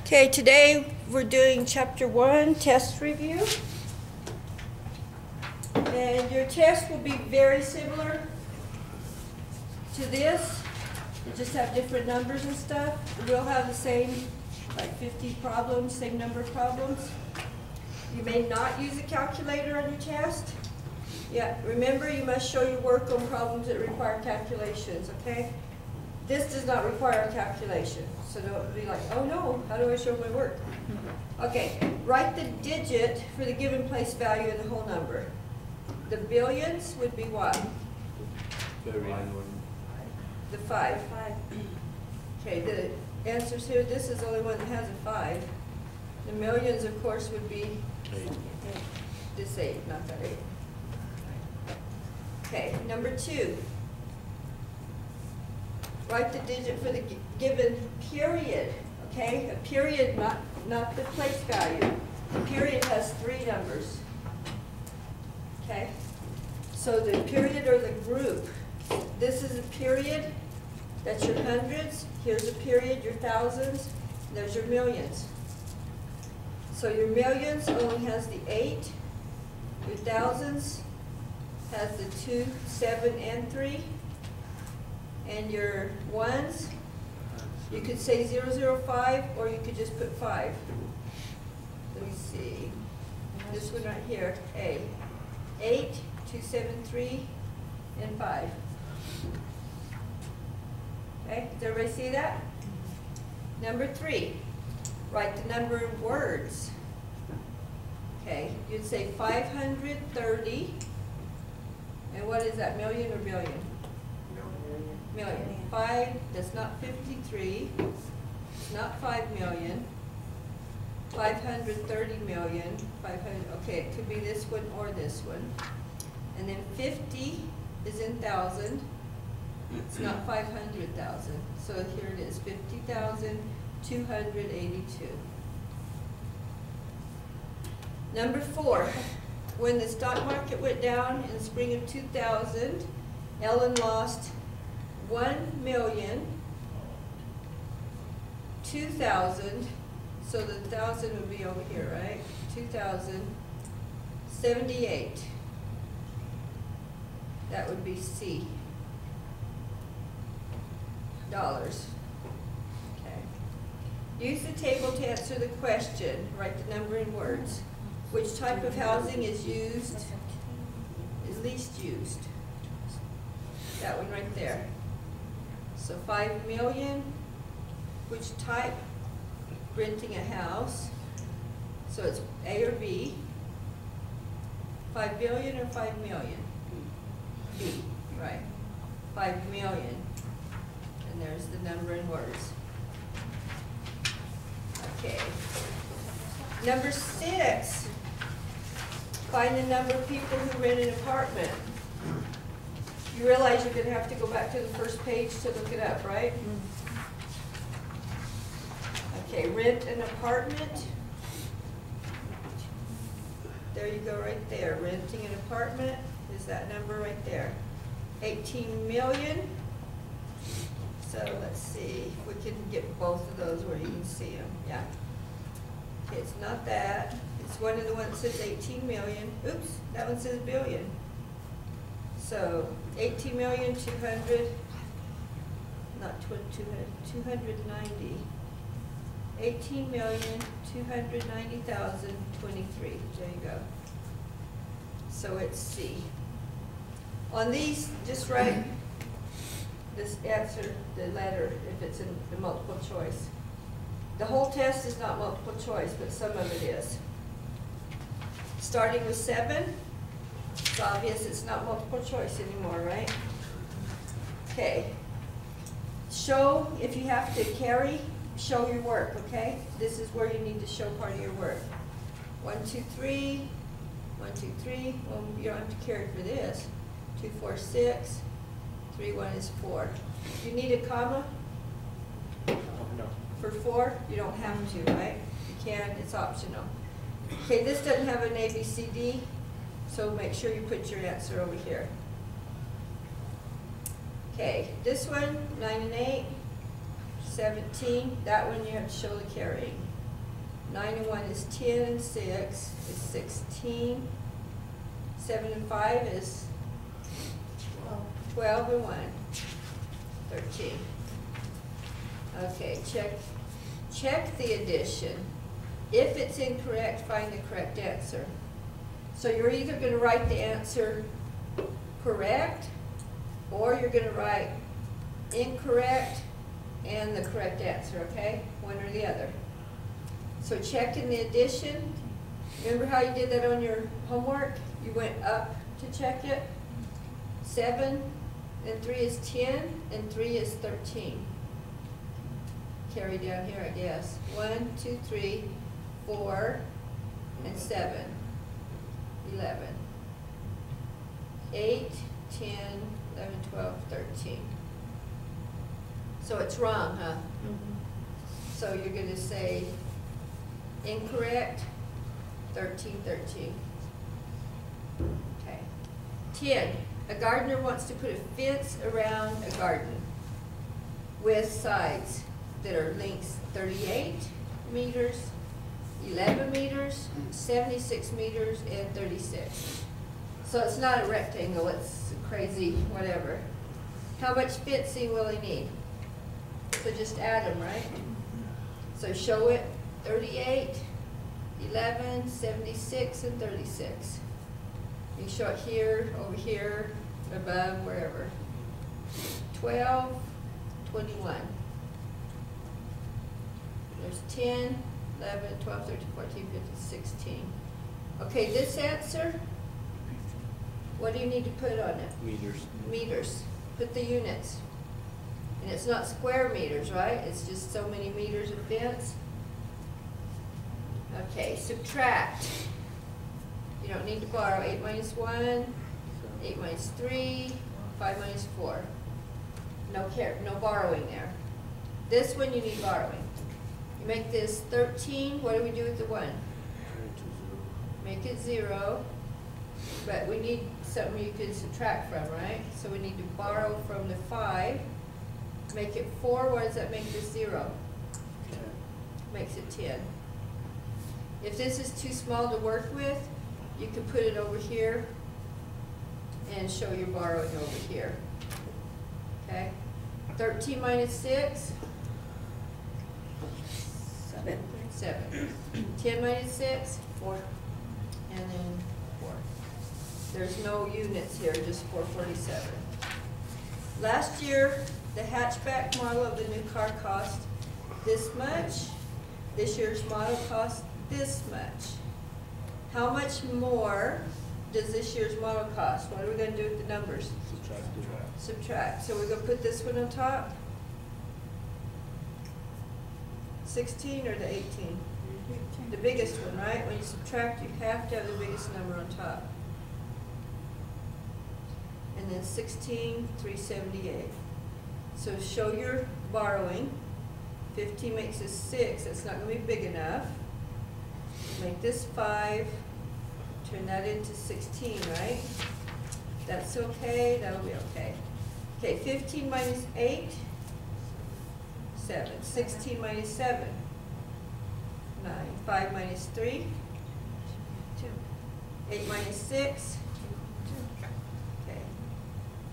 Okay, today we're doing Chapter 1, Test Review. And your test will be very similar to this. You just have different numbers and stuff. We'll have the same, like 50 problems, same number of problems. You may not use a calculator on your test. Yeah, remember you must show your work on problems that require calculations, okay? This does not require a calculation, so don't be like, oh no, how do I show my work? Okay, write the digit for the given place value of the whole number. The billions would be what? The 5. Okay, the answers here, this is the only one that has a 5. The millions, of course, would be this 8, not that 8. Okay, number 2. Write the digit for the given period, okay? A period, not the place value. The period has 3 numbers, okay? So the period or the group, this is a period, that's your hundreds. Here's a period, your thousands, there's your millions. So your millions only has the 8, your thousands has the 2, 7, and 3. And your ones, you could say 005, or you could just put 5. Let me see. This one right here, A. 8, 2, 7, 3, and 5. Okay, does everybody see that? Number 3, write the number in words. Okay, you'd say 530, and what is that, million or billion? Million. 5, that's not 53, it's not 5 million, 530 million, 500, okay, it could be this one or this one. And then 50 is in thousand, it's not 500,000, so here it is, 50,282. Number 4, when the stock market went down in the spring of 2000, Ellen lost 1,002,000, so the 1,000 would be over here, right? 2,078. That would be C. Dollars. Okay. Use the table to answer the question. Write the number in words. Which type of housing is used, is least used? That one right there. So 5 million, which type? Renting a house. So it's A or B. 5 billion or 5 million? B, right. 5 million. And there's the number in words. Okay. Number 6. Find the number of people who rent an apartment. You realize you're going to have to go back to the first page to look it up, right? Okay, rent an apartment. There you go right there. Renting an apartment is that number right there. 18 million. So let's see if we can get both of those where you can see them. Yeah. Okay, it's not that. It's one of the ones that says 18 million. Oops, that one says billion. So 18,200,000, not 290. 18,290,023. There you go. So it's C. On these, just write this answer, the letter, if it's in the multiple choice. The whole test is not multiple choice, but some of it is. Starting with 7. It's obvious it's not multiple choice anymore, right? Okay. Show, if you have to carry, show your work, okay? This is where you need to show part of your work. 1, 2, 3. 1, 2, 3. Well, you don't have to carry for this. 2, 4, 6. 3, 1 is 4. Do you need a comma? No. For 4? You don't have to, right? You can, it's optional. Okay, this doesn't have an A, B, C, D. So make sure you put your answer over here. Okay, this one, 9 and 8, 17. That one you have to show the carrying. 9 and 1 is 10, and 6 is 16. 7 and 5 is 12 and 1, 13. Okay, check the addition. If it's incorrect, find the correct answer. So you're either going to write the answer correct, or you're going to write incorrect and the correct answer, okay? One or the other. So check in the addition. Remember how you did that on your homework? You went up to check it. 7 and 3 is 10, and 3 is 13. Carry down here, I guess. 1, 2, 3, 4, and 7. 11. 8, 10, 11, 12, 13. So it's wrong, huh? So you're going to say incorrect, 13, 13. Okay. 10. A gardener wants to put a fence around a garden with sides that are lengths 38 meters, 11 meters, 76 meters, and 36. So it's not a rectangle, it's crazy, whatever. How much fencing will he need? So just add them, right? So show it 38, 11, 76, and 36. You show it here, over here, above, wherever. 12, 21. There's 10, 11, 12, 13, 14, 15, 16. Okay, this answer, what do you need to put on it? Meters. Meters. Put the units. And it's not square meters, right? It's just so many meters of fence. Okay, subtract. You don't need to borrow. 8 minus 1, 8 minus 3, 5 minus 4. No borrowing there. This one you need borrowing. You make this 13. What do we do with the 1? Make it 0. But we need something you can subtract from, right? So we need to borrow from the 5. Make it 4. What does that make this 0? 10. Makes it 10. If this is too small to work with, you can put it over here and show your borrowing over here. Okay? 13 minus 6? 7. 10 minus 6? 4. And then 4. There's no units here, just 447. Last year, the hatchback model of the new car cost this much. This year's model cost this much. How much more does this year's model cost? What are we going to do with the numbers? Subtract. So we're going to put this one on top. 16 or the 18? The biggest one, right? When you subtract, you have to have the biggest number on top. And then 16, 378. So show your borrowing. 15 makes us 6. That's not going to be big enough. Make this 5. Turn that into 16, right? That's okay. That'll be okay. Okay, 15 minus 8. 7. 16 minus 7. 9. 5 minus 3. 2. 8 minus 6. 2. Okay.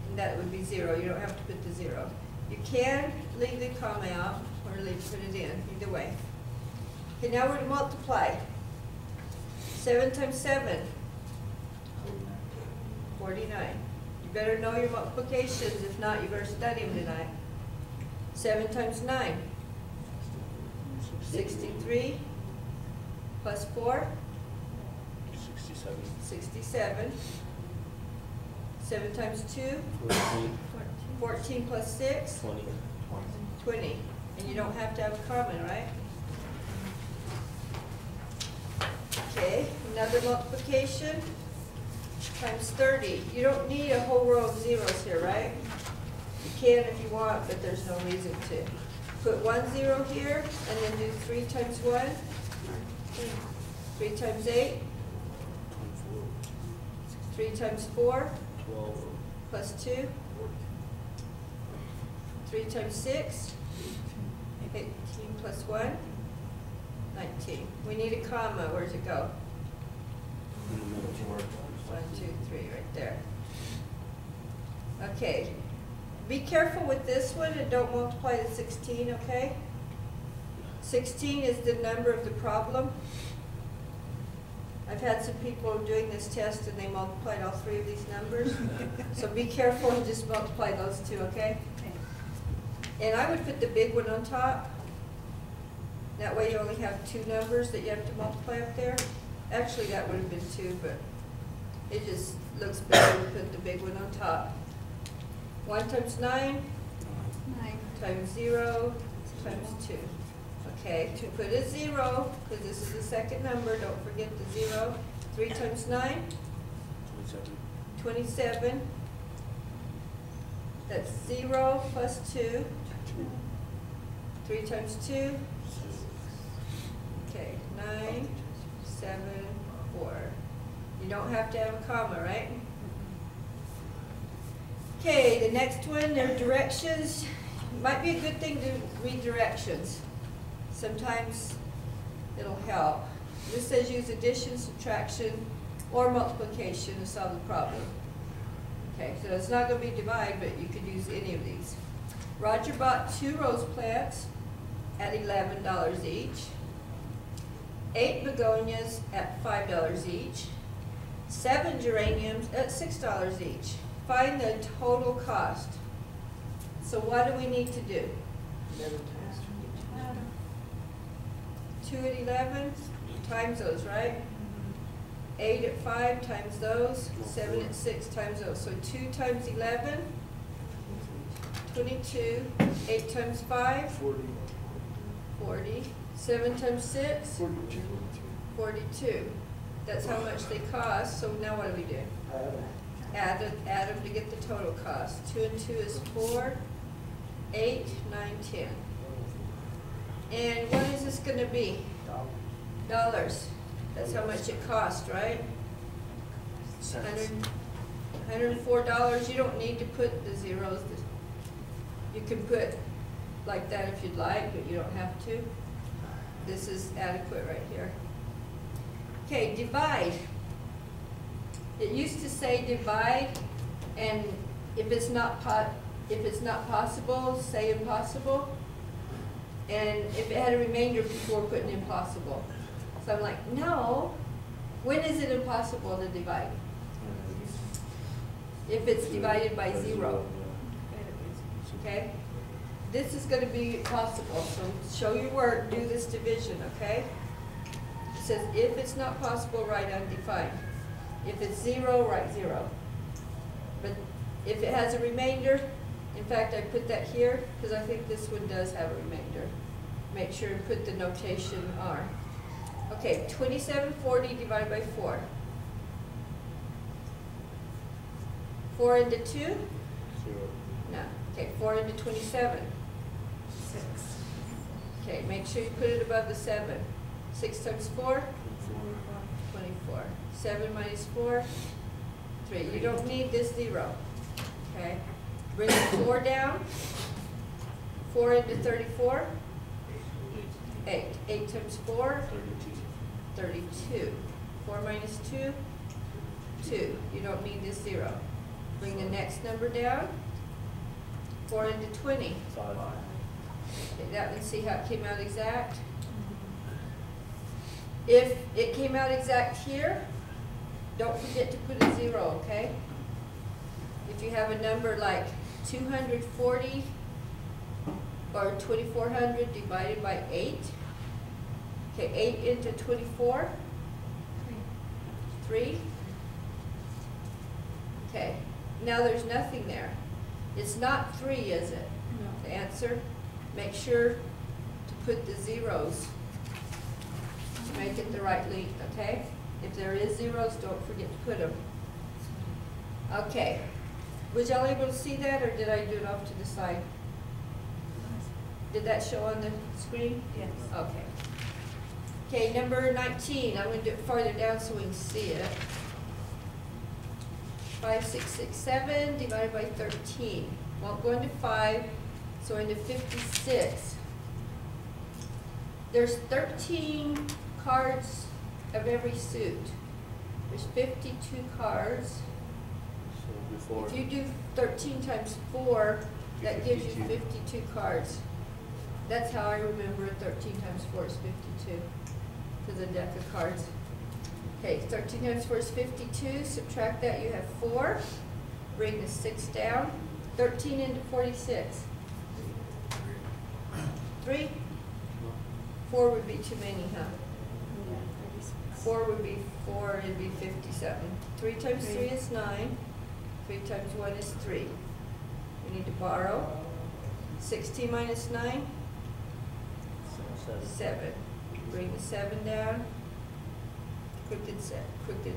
And that would be 0. You don't have to put the 0. You can leave the comma out or put it in, either way. Okay, now we're to multiply. 7 times 7. 49. You better know your multiplications. If not, you better study them tonight. 7 times 9. 63. Plus 4. 67. 67. 7 times 2. 14. 14 plus 6. 20. 20. And you don't have to have a comma, right? Okay, another multiplication times 30. You don't need a whole row of zeros here, right? You can if you want, but there's no reason to. Put 1 0 here, and then do 3 times 1. 3 times 8. 3 times 4. 12. Plus 2. 3 times 6. 18 plus 1. 19. We need a comma. Where's it go? In the middle. 1, 2, 3, right there. Okay. Be careful with this one and don't multiply the 16, okay? 16 is the number of the problem. I've had some people doing this test and they multiplied all three of these numbers. So be careful and just multiply those two, okay? And I would put the big one on top. That way you only have two numbers that you have to multiply up there. Actually, that would have been two, but it just looks better to put the big one on top. 1 times 9? 9 times 0 times 2. Okay, to put a 0, because this is the second number, don't forget the 0. 3 times 9? 27. That's 0 plus 2. 3 times 2? Okay, 9, 7, 4. You don't have to have a comma, right? Okay, the next one, there are directions. Might be a good thing to read directions. Sometimes it'll help. This says use addition, subtraction, or multiplication to solve the problem. Okay, so it's not going to be divide, but you could use any of these. Roger bought 2 rose plants at $11 each, 8 begonias at $5 each, 7 geraniums at $6 each. Find the total cost. So what do we need to do? 2 at 11 times those, right? 8 at 5 times those, 7 at 6 times those. So 2 times 11, 22, 8 times 5, 40, 7 times 6, 42. That's how much they cost. So now what do we do? Add them to get the total cost. 2 and 2 is 4, 8, 9, 10. And what is this going to be? Dollars. That's how much it cost, right? $104. You don't need to put the zeros. You can put like that if you'd like, but you don't have to. This is adequate right here. Okay, divide. It used to say divide, and if it's not possible, say impossible. And if it had a remainder before putting impossible. So I'm like, no. When is it impossible to divide? If it's divided by 0. Okay? This is going to be possible. So show your work, do this division, okay? It says if it's not possible, write undefined. If it's 0, write 0. But if it has a remainder, in fact, I put that here because I think this one does have a remainder. Make sure and put the notation R. Okay, 2740 divided by 4. 4 into 2? 0. No. Okay, 4 into 27? 6. Okay, make sure you put it above the 7. 6 times 4? 24. 7 minus 4? 3. You don't need this 0. Okay. Bring the 4 down. 4 into 34? 8. 8 times 4? 32. 4 minus 2? 2. You don't need this 0. Bring the next number down. 4 into 20? 5. Okay, that one, see how it came out exact? If it came out exact here, don't forget to put a 0, okay? If you have a number like 240 or 2400 divided by 8, okay, 8 into 24? 3. Okay, now there's nothing there. It's not 3, is it? No. The answer? Make sure to put the zeros to make it the right length, okay? If there is zeros, don't forget to put them. Okay. Was y'all able to see that, or did I do it off to the side? Did that show on the screen? Yes. Okay. Okay, number 19. I'm going to do it farther down so we can see it. 5667 divided by 13. Won't go into 5, so into 56. there's 13 cards of every suit. There's 52 cards. So before. If you do 13 times 4, that gives you 52. 52 cards. That's how I remember it. 13 times 4 is 52 to the deck of cards. Okay, 13 times 4 is 52. Subtract that, you have 4. Bring the 6 down. 13 into 46. 3? 4 would be too many, huh? 4 would be 4, it'd be 57. 3 times 3 is 9. 3 times 1 is 3. We need to borrow. 16 minus 9? 7. Bring the 7 down. Crooked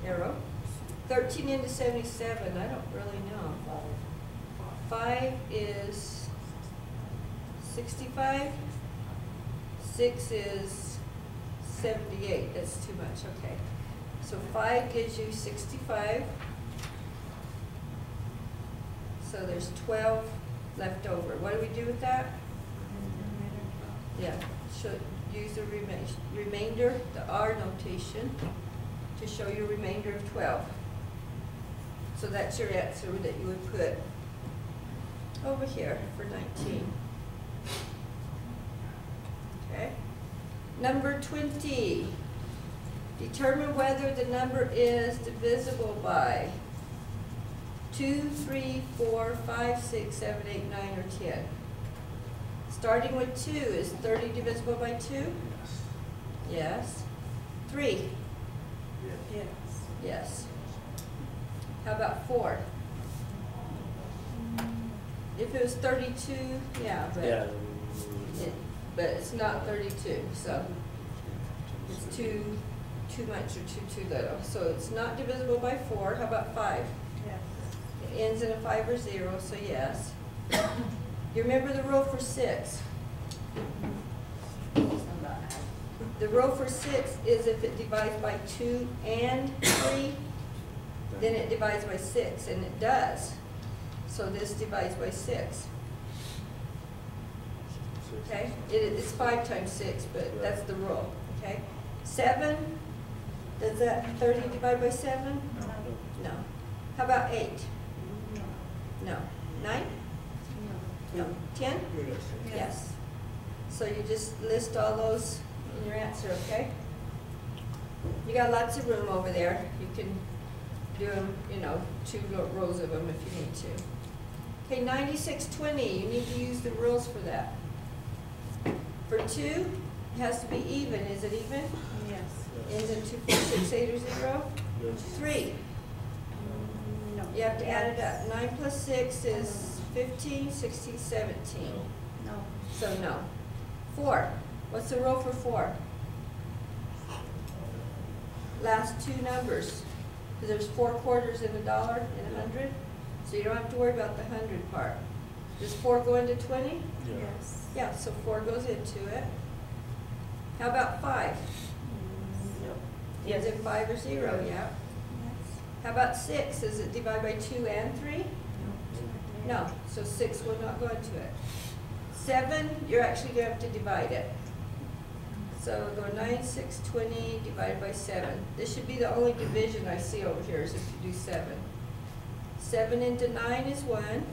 arrow. 13 into 77, I don't really know. 5 is 65. 6 is 78, that's too much, okay. So 5 gives you 65. So there's 12 left over. What do we do with that? Yeah, should use the remainder, the R notation, to show your remainder of 12. So that's your answer that you would put over here for 19. Okay. Number 20. Determine whether the number is divisible by 2, 3, 4, 5, 6, 7, 8, 9, or 10. Starting with 2, is 30 divisible by 2? Yes. Yes. 3? Yes. Yes. How about 4? If it was 32, yeah, but Yeah. but it's not 32, so it's too much or too little. So it's not divisible by 4. How about 5? Yes. It ends in a 5 or 0, so yes. You remember the rule for 6? The rule for 6 is if it divides by 2 and 3, then it divides by 6, and it does. So this divides by 6. Okay? It's 5 times 6, but that's the rule. Okay? 7, does that 30 divide by 7? No. How about 8? No. 9? No. 10? Yes. So you just list all those in your answer, okay? You got lots of room over there. You can do them, 2 rows of them if you need to. Okay, 9620, you need to use the rules for that. For 2, it has to be even. Is it even? Yes. Ends in 2, 4, 6, 8, or 0? Yes. 3, No. you have to add it up. 9 plus 6 is 15, 16, 17. No. So no. 4, what's the rule for 4? Last 2 numbers. Because there's 4 quarters in $1 and 100. So you don't have to worry about the 100 part. Does 4 go into 20? Yes. Yeah, so 4 goes into it. How about 5? Yes. Is it 5 or 0? Yeah. Yes. How about 6? Does it divide by 2 and 3? No, so 6 will not go into it. 7, you're actually going to have to divide it. So go 9, 6, 20 divided by 7. This should be the only division I see over here is if you do 7. 7 into 9 is 1.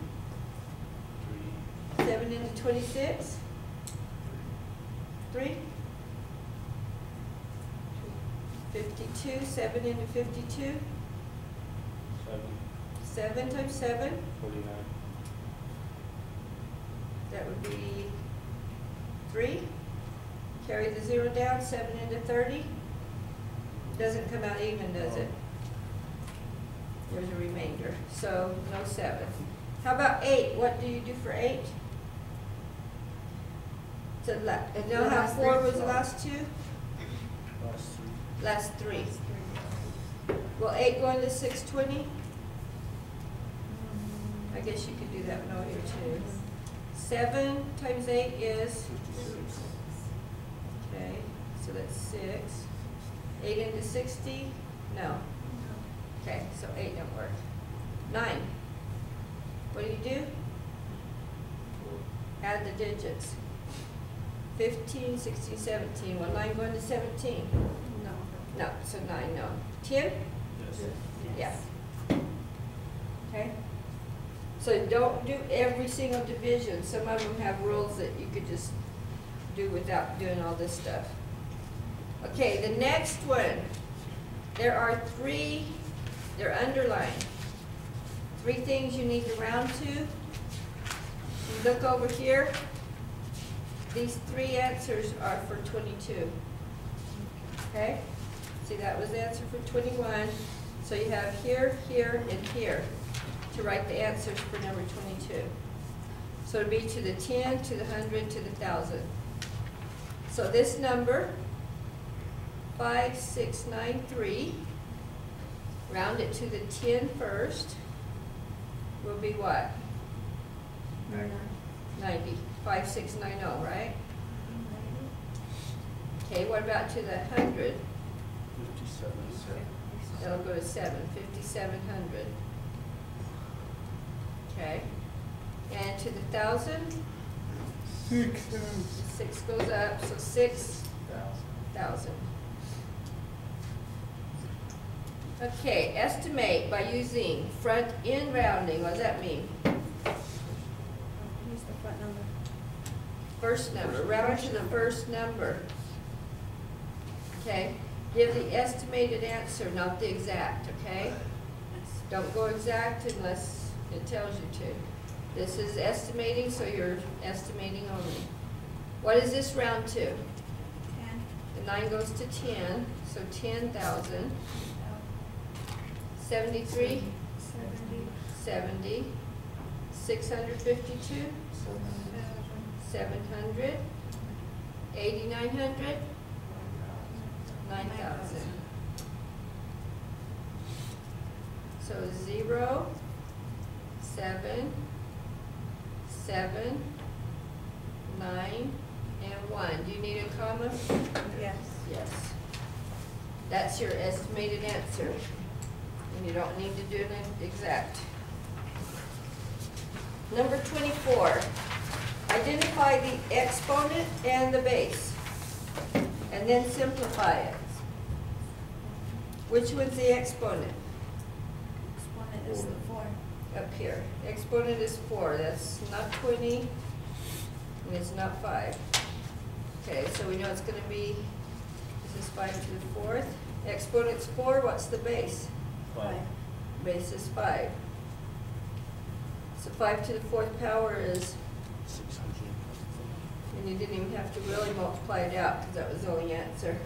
7 into 26? 3? 52, 7 into 52? 7 times 7? 49. That would be 3. Carry the 0 down, 7 into 30. Doesn't come out even, does it? There's a remainder, so no 7. How about 8? What do you do for 8? And now how 4 was the last 2? Last 3. Last 3. Will 8 go into 620? I guess you could do that one over here too. 7 times 8 is? 56. Okay, so that's 6. 8 into 60? No. Okay, so 8 don't work. 9. What do? Add the digits. 15, 16, 17. Well, 9 going to 17. No. No, so 9, no. 10? Yes. Yeah. Okay? So don't do every single division. Some of them have rules that you could just do without doing all this stuff. Okay, the next one. There are 3, they're underlined. 3 things you need to round to. You look over here. These 3 answers are for 22. Okay? See, that was the answer for 21. So you have here, here, and here to write the answers for number 22. So it'll be to the 10, to the 100, to the 1,000. So this number, 5693, round it to the 10 first, will be what? 90. 5690, right? Okay, what about to the 100? 57. That'll go to 7, 5700. Okay. And to the 1,000? 6 goes up, so 6,000. Okay, estimate by using front end rounding. What does that mean? Use the front number. First number, round to the first number. Okay, give the estimated answer, not the exact, okay? Don't go exact unless it tells you to. This is estimating, so you're estimating only. What is this round to? 10. The 9 goes to 10, so 10,000. 73, 70, 652, 700, 8,900, 9,000. So 0, 7, 7, 9, and 1. Do you need a comma? Yes. Yes. That's your estimated answer. And you don't need to do an exact. Number 24. Identify the exponent and the base. And then simplify it. Which one's the exponent? Exponent is the 4. Up here. Exponent is 4. That's not 20. And it's not 5. Okay, so we know it's going to be, this is 5 to the 4th. Exponent's 4. What's the base? 5. Base is 5. So 5 to the 4th power is, 600. and you didn't even have to really multiply it out because that was the only answer.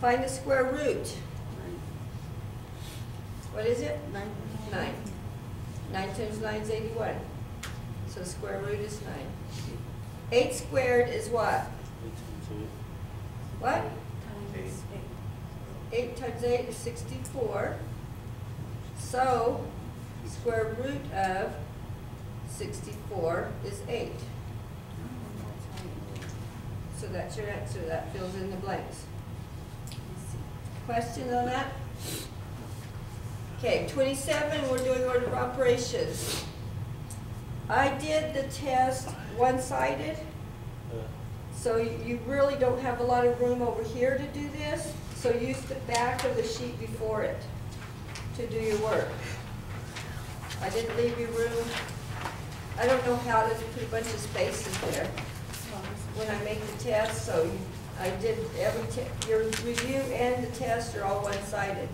Find the square root. What is it? 9. 9. 9 times 9 is 81. So the square root is 9. 8 squared is what? 8 What? Times 8 times 8 is 64. So, square root of 64 is 8. So that's your answer. That fills in the blanks. Questions on that? Okay, 27, we're doing order of operations. I did the test one-sided, so you really don't have a lot of room over here to do this. So use the back of the sheet before it to do your work. I didn't leave you room. I don't know how to put a bunch of spaces there when I make the test, so I did your review and the test are all one-sided.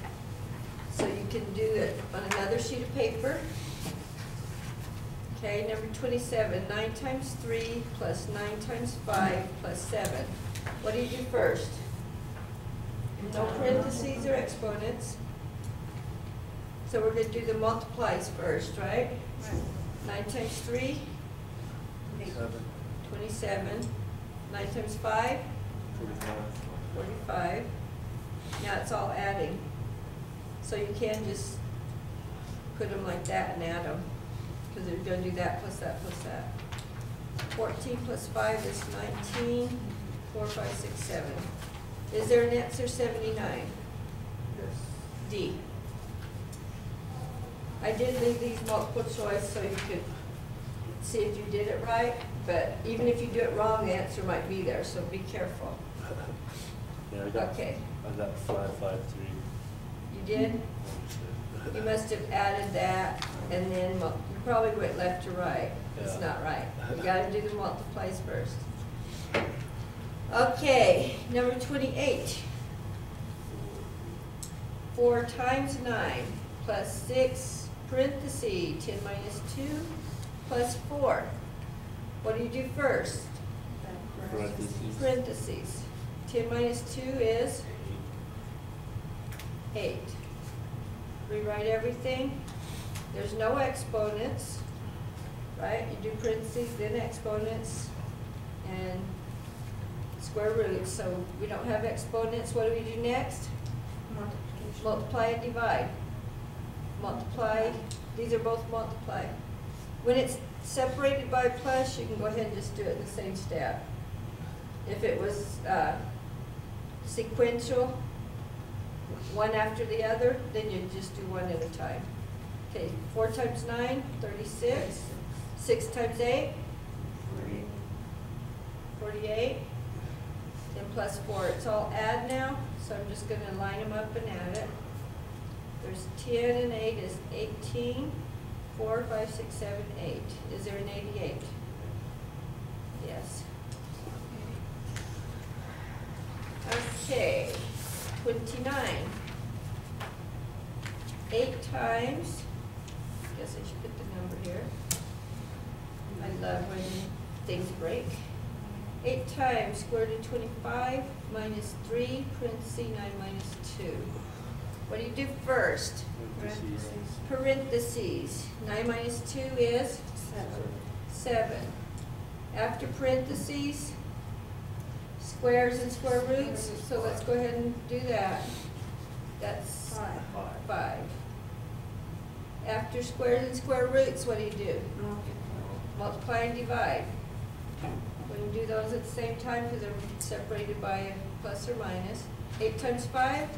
So you can do it on another sheet of paper. Okay, number 27, 9 times 3 plus 9 times 5 plus 7. What do you do first? No parentheses or exponents. So we're going to do the multiplies first, right? 9 times 3, 27. 9 times 5, 45. Now it's all adding. So you can just put them like that and add them, because they're going to do that plus that plus that. 14 plus 5 is 19. 4, 5, 6, 7. Is there an answer 79? Yes. D. I did leave these multiple choice so you could see if you did it right. but even if you do it wrong, the answer might be there, so be careful. Yeah, I got, Okay, I got 553. you did? You must have added that, and then you probably went left to right. It's Yeah. not right. You gotta do the multiplies first. Okay, number 28. 4 times 9 plus 6 parentheses 10 minus 2 plus 4. What do you do first? Parentheses. Parentheses. 10 minus 2 is 8. Rewrite everything. There's no exponents, right? You do parentheses, then exponents, and square roots. So we don't have exponents. What do we do next? Multiplication. Multiply and divide. Multiply, these are both multiply. When it's separated by a plus, you can go ahead and just do it in the same step. If it was sequential, one after the other, then you just do one at a time. Okay, 4 times 9, 36. 6 times 8, 48. Then plus 4. It's all add now, so I'm just going to line them up and add it. There's 10 and 8 is 18. 4, 5, 6, 7, 8. Is there an 88? Yes. Okay, 29. 8 times, guess I should put the number here. I love when things break. 8 times square root of 25 minus 3 parentheses 9 minus 2. What do you do first? Parentheses. Parentheses. 9 minus 2 is 7. After parentheses, squares and square roots. So let's go ahead and do that. That's 5. After squares and square roots, what do you do? Multiply and divide. When you do those at the same time because they're separated by a plus or minus. 8 times 5?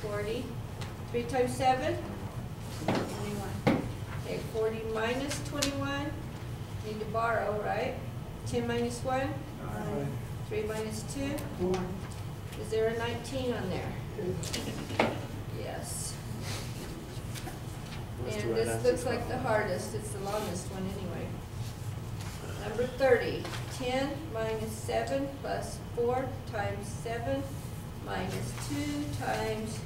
40. 3 times 7? 21. Okay, 40 minus 21. Need to borrow, right? 10 minus 1? 3 minus 2? Is there a 19 on there? Yes. And this looks like the hardest. It's the longest one anyway. Number 30. 10 minus 7 plus 4 times 7 minus 2 times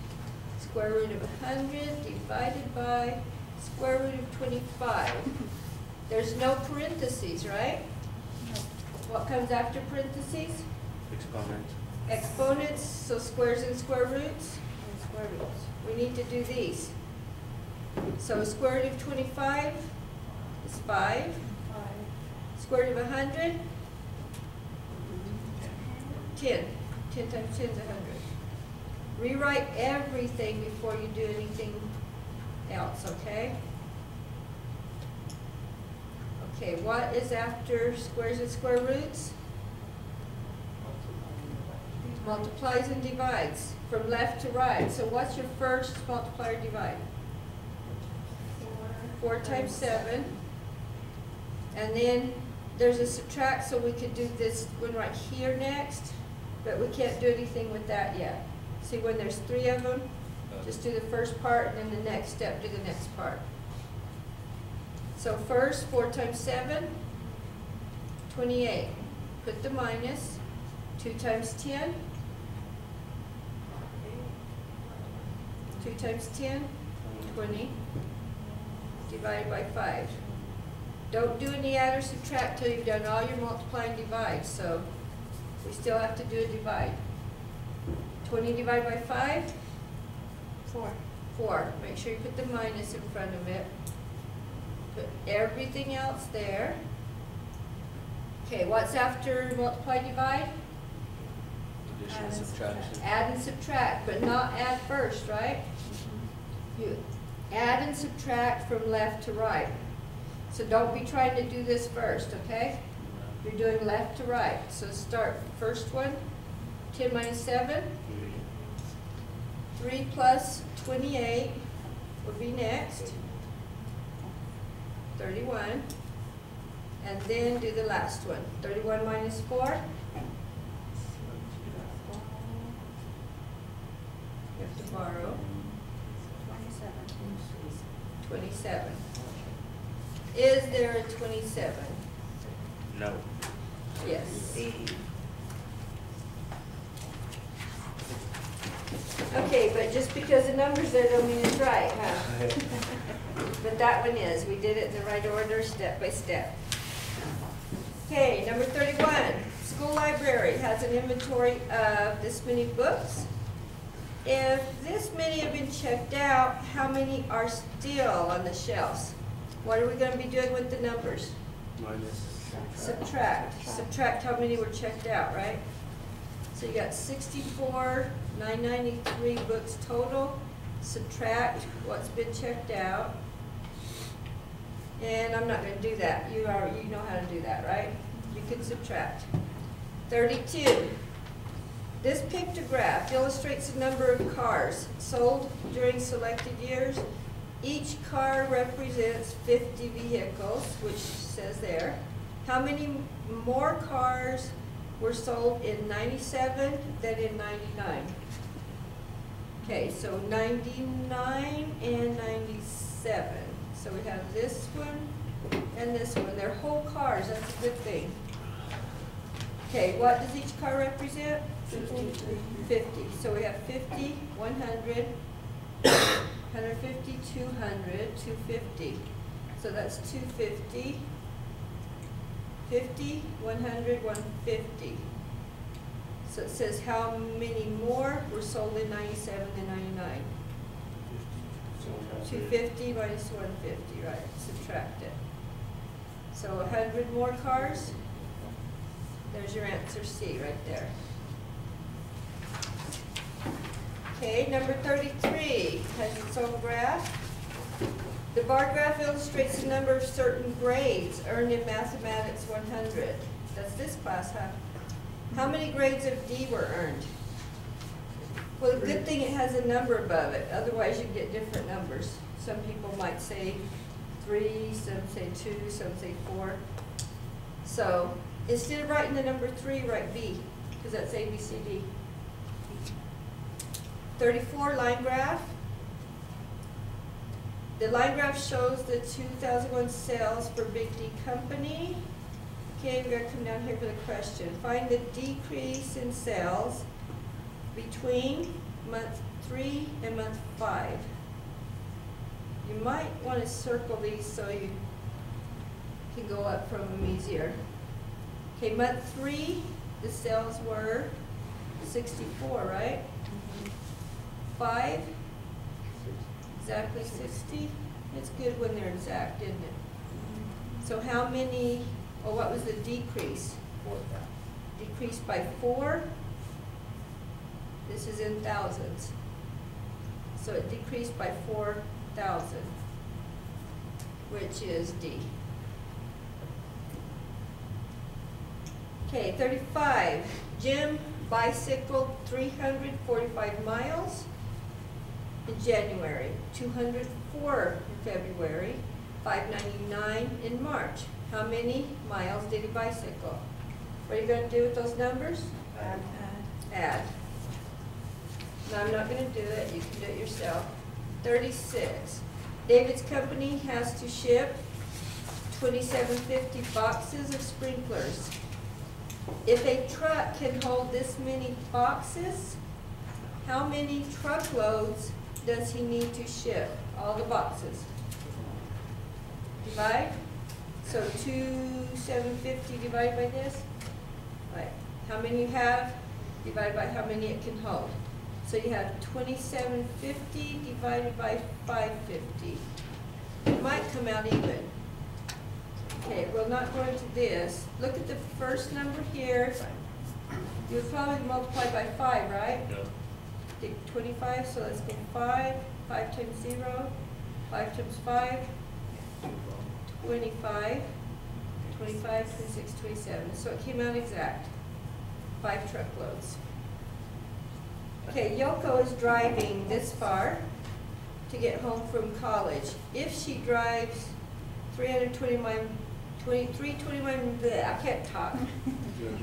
square root of 100 divided by square root of 25. There's no parentheses, right? What comes after parentheses? Exponent. Exponents, so squares and square roots. And square roots. We need to do these. So square root of 25 is 5. 5. Square root of 100, 10. 10 times 10 is 100. Rewrite everything before you do anything else, okay? Okay, what is after squares and square roots? Multiplies and divides from left to right. So what's your first multiply or divide? 4 times 7. And then there's a subtract, so we could do this one right here next, but we can't do anything with that yet. See, when there's 3 of them, just do the first part, and then the next step, do the next part. So first, 4 times 7, 28. Put the minus. 2 times 10. 2 times 10, 20. Divided by 5. Don't do any add or subtract till you've done all your multiply and divide, so we still have to do a divide. 20 divided by 5? 4. 4. Make sure you put the minus in front of it. Put everything else there. Okay, what's after multiply, divide? Addition, subtraction. Add and subtract, but not add first, right? You add and subtract from left to right. So don't be trying to do this first, okay? You're doing left to right. So start first one, 10 minus 7. 3 plus 28 would be next. 31. and then do the last one. 31 minus 4. You have to borrow. 27. Is there a 27? No. Yes. Okay, but just because the number's there don't mean it's right, huh? But that one is. We did it in the right order, step by step. Okay, number 31. School library has an inventory of this many books. If this many have been checked out, how many are still on the shelves? What are we going to be doing with the numbers? Minus. Subtract. Subtract how many were checked out, right? So you got 64,993 books total. Subtract what's been checked out. And I'm not going to do that. You know how to do that, right? You can subtract. 32. This pictograph illustrates the number of cars sold during selected years. Each car represents 50 vehicles, which says there. How many more cars were sold in 97 than in 99? Okay, so 99 and 97. So we have this one and this one. They're whole cars, that's a good thing. Okay, what does each car represent? 50. So we have 50, 100, 150, 200, 250. So that's 250, 50, 100, 150. So it says how many more were sold in 97 and 99? 250 minus 150, right? Subtract it. So 100 more cars. There's your answer C right there. Okay, number 33 has its own graph. The bar graph illustrates the number of certain grades earned in Mathematics 100. That's this class, huh? How many grades of D were earned? Well, the good thing it has a number above it. Otherwise, you get different numbers. Some people might say 3, some say 2, some say 4. So instead of writing the number 3, write B, because that's A, B, C, D. 34 line graph. The line graph shows the 2001 sales for Big D Company. Okay, we're going to come down here for the question. Find the decrease in sales between month 3 and month 5. You might want to circle these so you can go up from them easier. Okay, month 3, the sales were 64, right? 5, exactly 60. It's good when they're exact, isn't it? So how many, or what was the decrease? Decreased by 4. This is in thousands. So it decreased by 4,000, which is D. Okay, 35. Jim bicycled 345 miles in January, 204 in February, 599 in March. How many miles did he bicycle? What are you going to do with those numbers? Add. No, I'm not going to do it. You can do it yourself. 36. David's company has to ship 2750 boxes of sprinklers. If a truck can hold this many boxes, how many truckloads does he need to ship? All the boxes. Divide. So 2750 divided by this. Right. How many you have divided by how many it can hold. So you have 2750 divided by 550. It might come out even. Okay, we'll not go into this. Look at the first number here. You would probably multiply by 5, right? No. Take 25, so let's go 5. 5 times 0. 5 times 5. 25. 25, 26, 27. So it came out exact. 5 truckloads. Okay, Yoko is driving this far to get home from college. If she drives 320 23, 21, I can't talk.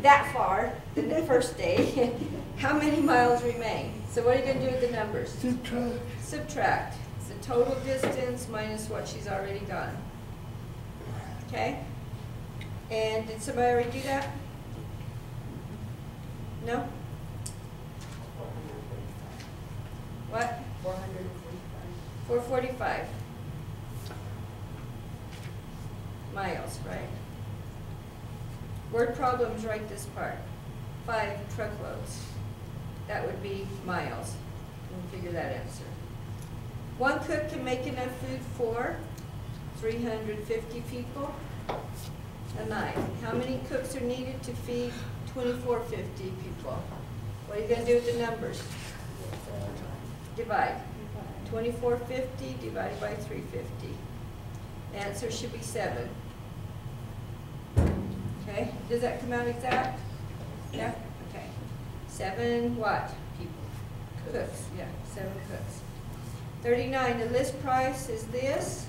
That far, the first day, how many miles remain? So what are you gonna do with the numbers? Subtract. Subtract. It's the total distance minus what she's already gone. Okay? And did somebody already do that? No? What? 445 miles, right? Word problems, write this part. 5 truckloads. That would be miles. We'll figure that answer. One cook can make enough food for 350 people a night. How many cooks are needed to feed 2450 people? What are you going to do with the numbers? Divide. 2450 divided by 350. Answer should be 7. Okay, does that come out exact? Yeah? Okay. 7 what? People. Cooks, yeah, 7 cooks. 39, the list price is this.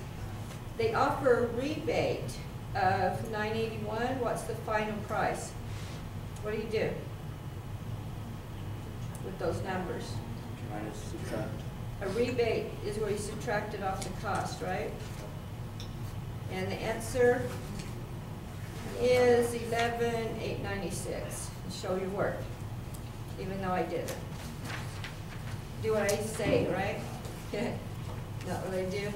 They offer a rebate of $9.81. What's the final price? What do you do with those numbers? Minus subtract. A rebate is where you subtract it off the cost, right? And the answer is 11,896. Show your work, even though I didn't. Do what I say, right? Not what I do.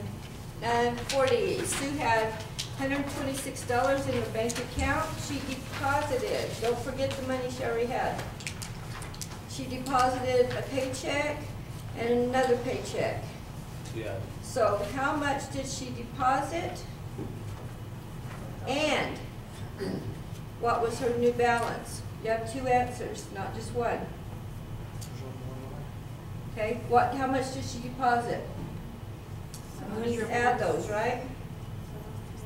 And 40, Sue had $126 in her bank account. She deposited, don't forget the money she already had. She deposited a paycheck and another paycheck. Yeah. So how much did she deposit? And what was her new balance? You have 2 answers, not just one. Okay, how much did she deposit? We need to add those, right?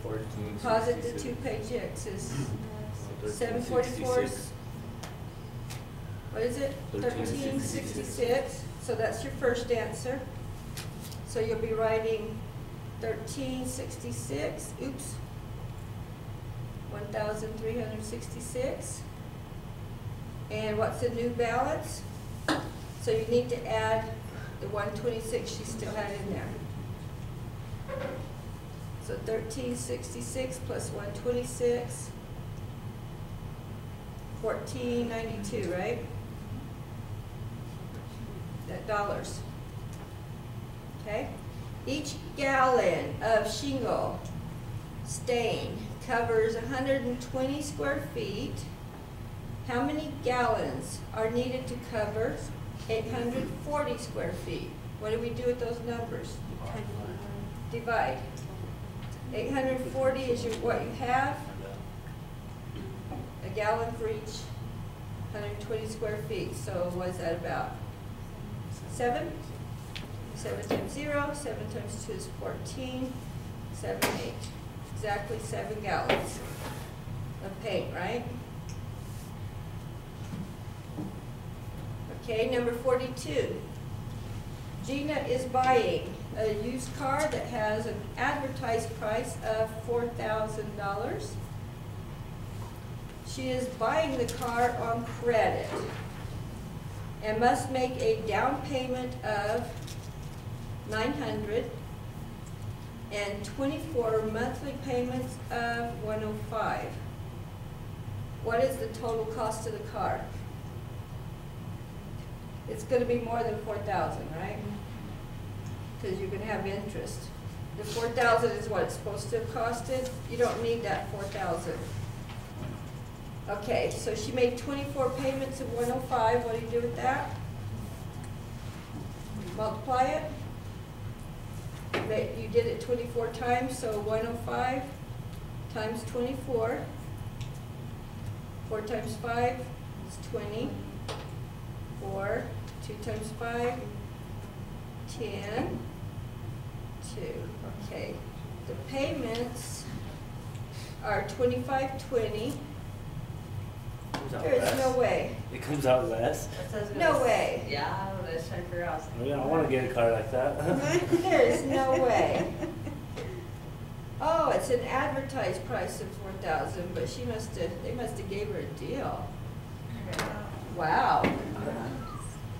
14. Deposit the 2 paychecks is 744. What is it? 1366. So that's your first answer. So you'll be writing 1366. Oops. 1,366. And what's the new balance? So you need to add the 126 she still had in there. So 1366 plus 126, 1492, right? That dollars. Okay? Each gallon of shingle stain covers 120 square feet. How many gallons are needed to cover 840 square feet? What do we do with those numbers? Divide. 840 is what you have. A gallon for each 120 square feet. So what's that about? 7? 7 times 0, 7 times 2 is 14, 7, 8. Exactly 7 gallons of paint, right? Okay, number 42. Gina is buying a used car that has an advertised price of $4,000. She is buying the car on credit and must make a down payment of $900 and 24 monthly payments of $105. What is the total cost of the car? It's going to be more than $4,000, right? Because you're going to have interest. The $4,000 is what it's supposed to have costed. You don't need that $4,000. Okay, so she made 24 payments of $105. What do you do with that? Multiply it. You did it 24 times, so 105 times 24. 4 times 5 is 20. 4, 2 times 5, 10, 2. Okay, the payments are $25.20. There is no way. It comes out less. No way. Yeah, I was trying to figure out. I mean, I want to get a car like that. There is no way. Oh, it's an advertised price of 4,000, but they must have gave her a deal. Wow.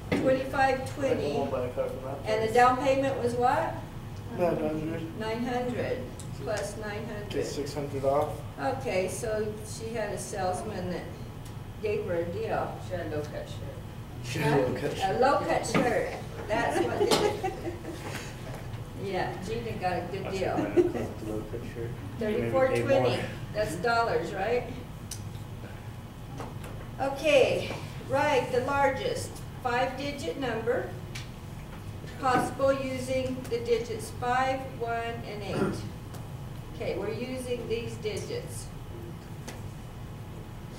2520, Won't buy a car from that and the place. down payment was what? 900. 900 plus 900. Get 600 off. Okay, so she had a salesman that gave her a deal. She had a low-cut shirt. A low-cut shirt. That's what they did. Yeah, Gina got a good I should deal. buy a car with the low cut shirt. Maybe pay 3420. more. That's dollars, right? Okay, right, the largest 5-digit number, possible using the digits 5, 1, and 8. Okay, we're using these digits.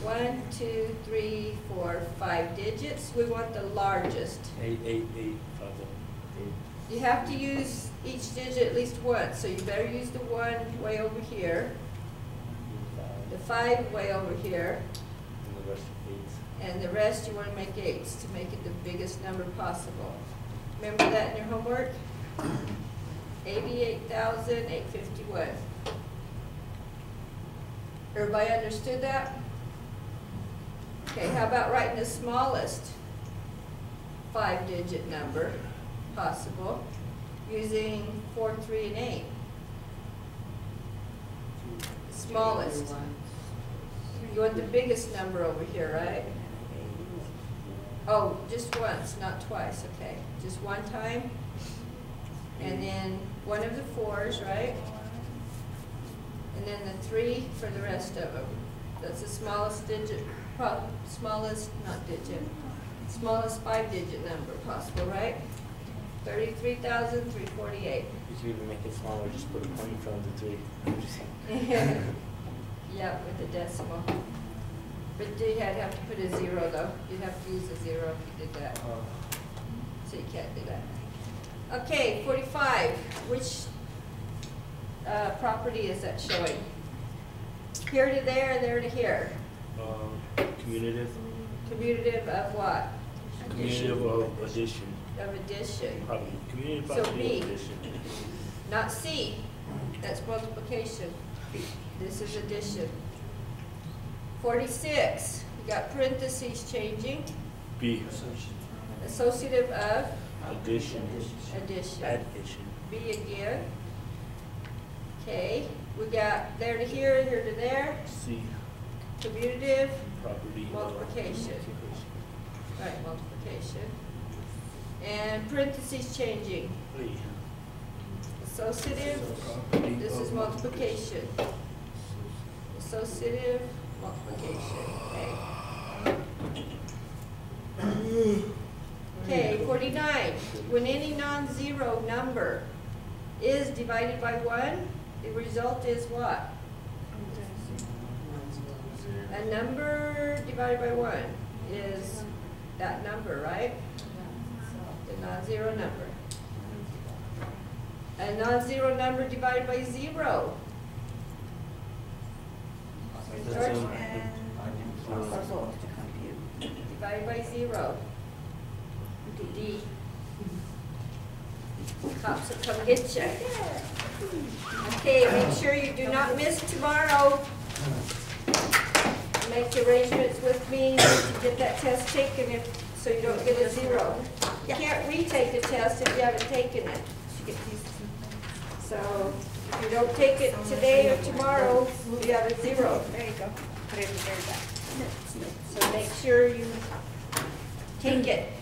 1, 2, 3, 4, 5 digits. We want the largest. 888 5 You have to use each digit at least once, so you better use the 1 way over here, the 5 way over here, and the rest of 8s. and the rest you want to make 8s to make it the biggest number possible. Remember that in your homework? 88,851. Everybody understood that? Okay, how about writing the smallest 5-digit number possible using 4, 3, and 8? Smallest. You want the biggest number over here, right? Oh, just once, not twice, okay. Just one time. And then one of the 4s, right? And then the 3 for the rest of them. That's the smallest digit, smallest 5-digit number possible, right? 33,348. You can even make it smaller, just put a point in front of the 3. Yeah, with a decimal. But you have to put a 0 though. You'd have to use a 0 if you did that. So you can't do that. Okay, 45. Which property is that showing? Here to there to here. Commutative. Commutative of what? Commutative of addition. Of addition. Probably. Commutative So property B. of addition. Not C. That's multiplication. This is addition. 46. You got parentheses changing. B. Associative of Addition. addition. Addition. B again. Okay. We got there to here, here to there. C. Commutative. Property. Multiplication. Right, multiplication. And parentheses changing. B. Associative. Property This of is multiplication. Associative multiplication. Okay. Okay, 49. When any non-zero number is divided by 1, the result is what? A number divided by 1 is that number, right? The non-zero number. A non-zero number divided by 0. George? Divided by 0. D. Cops will come get you. Okay, make sure you do not miss tomorrow. Make arrangements with me to get that test taken so you don't get a 0. You can't retake the test if you haven't taken it. So if you don't take it today or tomorrow, you have a 0. There you go. Put it in the very back. So make sure you take it.